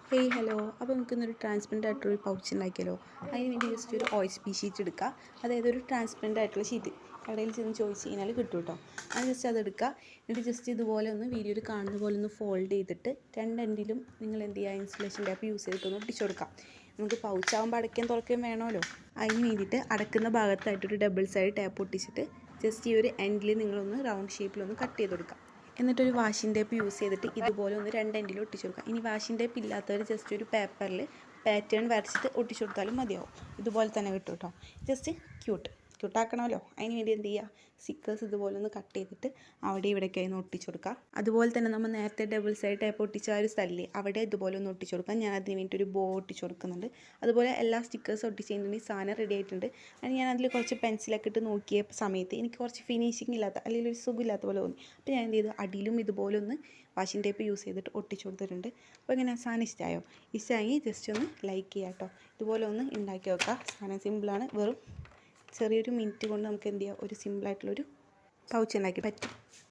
Hey hello, അപ്പോൾ നമുക്കിന്നൊരു transparent ആയിട്ടുള്ളൊരു പൗച്ച് ഉണ്ടാക്കിയാലോ. അതിന് വേണ്ടി ജസ്റ്റ് ഒരു OSB ഷീറ്റ് എടുക്കുക. അതായത് ഒരു ട്രാൻസ്പെറൻ്റ് ആയിട്ടുള്ള ഷീറ്റ് കടയിൽ ചെന്ന് ചോദിച്ച് കഴിഞ്ഞാൽ കിട്ടും കേട്ടോ. അത് ജസ്റ്റ് അതെടുക്കുക. എന്നിട്ട് ജസ്റ്റ് ഇതുപോലെ ഒന്ന് വീഡിയോയിൽ കാണുന്ന പോലെ ഒന്ന് ഫോൾഡ് ചെയ്തിട്ട് രണ്ടെൻഡിലും നിങ്ങൾ എന്ത് ചെയ്യുക, ഇൻസുലേഷൻ ടാപ്പ് യൂസ് ചെയ്തിട്ടൊന്ന് ഒട്ടിച്ചു കൊടുക്കാം. നമുക്ക് പൗച്ചാകുമ്പോൾ അടയ്ക്കാൻ തുറക്കുകയും വേണമല്ലോ. അതിന് വേണ്ടിയിട്ട് അടക്കുന്ന ഭാഗത്തായിട്ടൊരു ഡബിൾ സൈഡ് ടാപ്പ് ഒട്ടിച്ചിട്ട് ജസ്റ്റ് ഈ ഒരു എൻഡിൽ നിങ്ങളൊന്ന് റൗണ്ട് ഷേപ്പിലൊന്ന് കട്ട് ചെയ്ത് കൊടുക്കാം. എന്നിട്ടൊരു വാഷിംഗ് ടേപ്പ് യൂസ് ചെയ്തിട്ട് ഇതുപോലെ ഒന്ന് രണ്ട് എൻഡിൽ ഒട്ടിച്ചു കൊടുക്കുക. ഇനി വാഷിംഗ് ടേപ്പ് ഇല്ലാത്തവർ ജസ്റ്റ് ഒരു പേപ്പറിൽ പാറ്റേൺ വരച്ചിട്ട് ഒട്ടിച്ചു കൊടുത്താലും മതിയാവും. ഇതുപോലെ തന്നെ കിട്ടും കേട്ടോ. ജസ്റ്റ് ക്യൂട്ടാക്കണമല്ലോ. അതിന് വേണ്ടി എന്ത് ചെയ്യുക, സ്റ്റിക്കേഴ്സ് ഇതുപോലെ ഒന്ന് കട്ട് ചെയ്തിട്ട് അവിടെ ഇവിടേക്ക് ഒന്ന് ഒട്ടിച്ചു കൊടുക്കുക. അതുപോലെ തന്നെ നമ്മൾ നേരത്തെ ഡബിൾ സൈഡ് ടേപ്പ് ഒട്ടിച്ച ആ ഒരു സ്ഥലം അവിടെ ഇതുപോലെ ഒന്ന് ഒട്ടിച്ചു കൊടുക്കാം. ഞാൻ അതിന് വേണ്ടിയിട്ട് ഒരു ബോ ഒട്ടിച്ചു കൊടുക്കുന്നുണ്ട്. അതുപോലെ എല്ലാ സ്റ്റിക്കേഴ്സ് ഒട്ടിച്ച് കഴിഞ്ഞിട്ടുണ്ടെങ്കിൽ സാധനം റെഡി ആയിട്ടുണ്ട്. അതിന് ഞാൻ അതിൽ കുറച്ച് പെൻസിലൊക്കെ ഇട്ട് നോക്കിയ സമയത്ത് എനിക്ക് കുറച്ച് ഫിനിഷിംഗ് ഇല്ലാത്ത അല്ലെങ്കിൽ ഒരു സുഖമില്ലാത്ത പോലെ തോന്നി. അപ്പോൾ ഞാൻ എന്ത് ചെയ്തു, അടിയിലും ഇതുപോലെ ഒന്ന് വാഷിംഗ് ടേപ്പ് യൂസ് ചെയ്തിട്ട് ഒട്ടിച്ചു കൊടുത്തിട്ടുണ്ട്. അപ്പോൾ ഇങ്ങനെ സാധനം ഇഷ്ടമായോ? ഇഷ്ടമായി ജസ്റ്റ് ഒന്ന് ലൈക്ക് ചെയ്യാം കേട്ടോ. ഇതുപോലെ ഒന്ന് ഉണ്ടാക്കി വെക്കാം. സാധനം സിമ്പിളാണ്. വെറും ചെറിയൊരു മിനിറ്റ് കൊണ്ട് നമുക്ക് എന്ത് ചെയ്യാം, ഒരു സിമ്പിളായിട്ടുള്ളൊരു പൗച്ച് ഉണ്ടാക്കി പറ്റും.